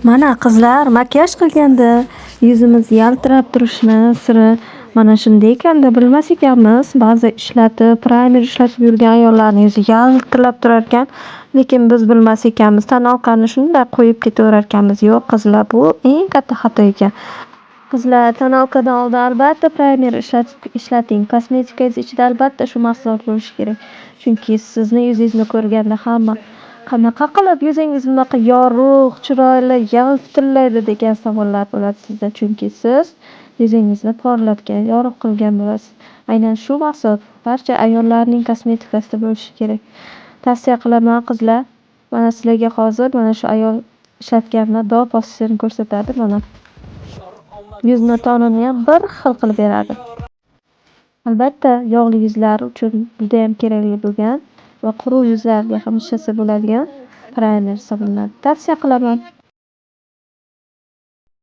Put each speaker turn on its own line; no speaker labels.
Mana qizlar makiyaj qilganda yuzimiz yaltirab turishini siri mana shunda ekanda bilmas ekanmiz. Ba'zi ishlatib, praymer ishlatib yurgan ayollarning yuzi yaltirab turar ekan. Lekin biz bilmas ekanmiz. Tonalkani shunday qo'yib ketaverar ekanmiz. Yo'q qizlar, bu eng katta xato ekan. Qizlar, tonalkadan oldin albatta praymer ishlating. Kosmetikangiz ichida albatta shu mahsulot bo'lishi kerak. Chunki sizni yuzingizni ko'rganda hamma qanaqa qilib yuzingiz bunaqa yorug', chiroyli, yaltillaydi degan savollar bo'ladi sizda. Chunki siz yuzingizni porlatgan, yorug' qilgan bo'lasiz. Aynan shu mahsulot barcha ayollarning kosmetikasida bo'lishi kerak. Tavsiya qilaman qizlar. Mana sizlarga hozir mana shu ayol ishlatgan Dove vositasini ko'rsatadi mana. Yuzni tonini ham bir xil qilib beradi. Albatta, yog'li yuzlar uchun juda ham kerakli bo'lgan va quruq yuzlarga ham ishlatsa bo'ladigan praymer hisoblanadi. Tavsiya qilaman.